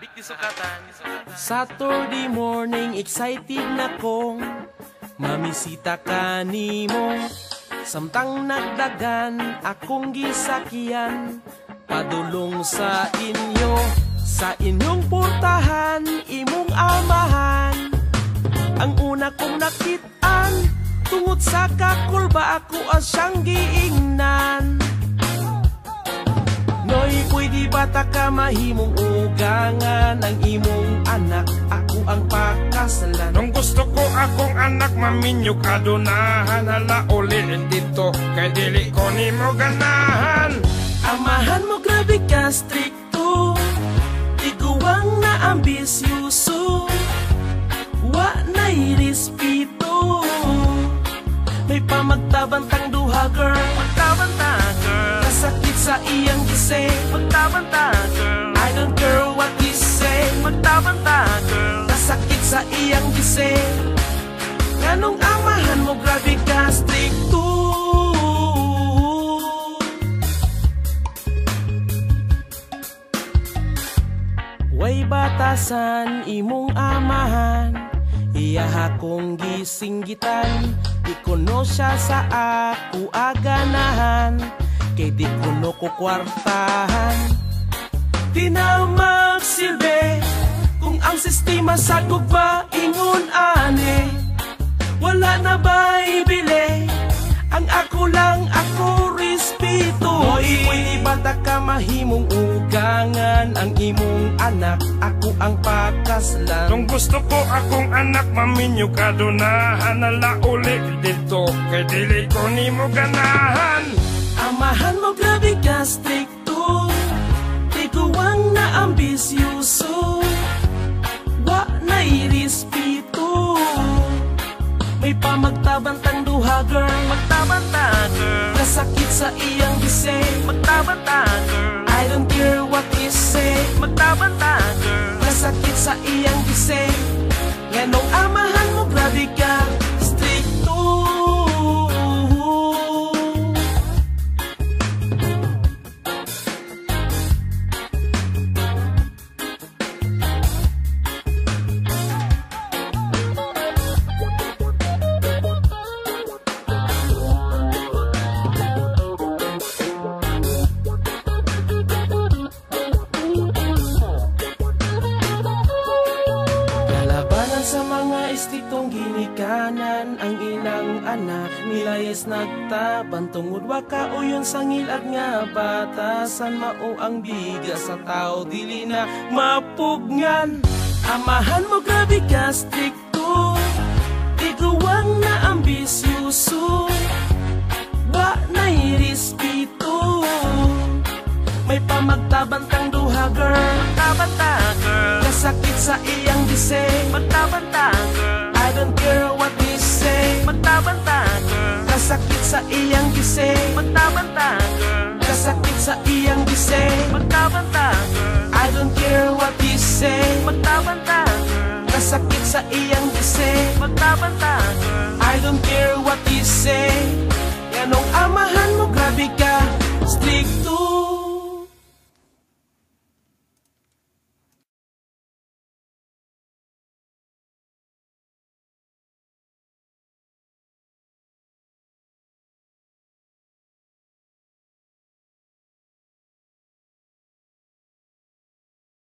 Big di sukatan. Saturday morning, excited na kong mamisita ka nimo. Samtang nagdagan, akong gisakyan padulong sa inyo. Sa inyong putahan, imong amahan. Ang una kong nakitaan, tungod sa kakulba ako as siyang giingnan. Noy, pwede bata ka mahimong ugangan ang imong anak, ako ang pakasalan. Nung gusto ko akong anak maminyo kadunahan, hala ulit dito kay dili ko nimo ganahan. Amahan mo grabe ka stricto, tiguang na ambisyoso, wa na'y respeto. May pamagtabantang duha girl, magtabanta girl, kasakit sa iyang gise, magtabanta girl. I don't care what you say, magtabanta girl, kasakit sa iyang gise. Nganong amahan mo grabe ka stricto. Way batasan imong amahan, iyaha kong gisinggitan. Di kuno siya sa ako aganahan, kay di kuno ko kwartahan. Di na magsilbi kung ang sistema sa gugba ingon ane. Wala na ba ibili ang ako lang ako respeto. Pwede bata ka mahimong ugangan ang imong anak, ako ang pakaslan. Nung gusto ko akong anak maminyo kadunahan, hala ulit dito kay dili ko nimo ganahan. Amahan mo grabe ka stricto, tiguang na ambisyoso, wa na'y respeto. May pamagtabantang duha girl, magtabanta girl, kasakit sa iyang gise, magtabanta girl. I don't care what you say, magtabanta girl, kasakit sa iyang gise. Nganong amahan mo grabe ka stricto. Sa mga istriktong ginikanan, ang ilang anak nilayas nagtaban tungod waka uyon sa ngilad nga batasan. Mao ang biga sa tao dili na mapugngan. Amahan mo grabe ka stricto, tiguang na ambisyoso, wa na'y respeto. May pamagtabantang duha girl, magtabanta girl, kasakit sa iyang gise, magtabanta girl. I don't care what you say, magtabanta girl, kasakit sa iyang gise, magtabanta girl, kasakit sa iyang gise, magtabanta girl. I don't care what you say, magtabanta girl, kasakit sa iyang gise, magtabanta girl. I don't care what you say. Yanong amahan mo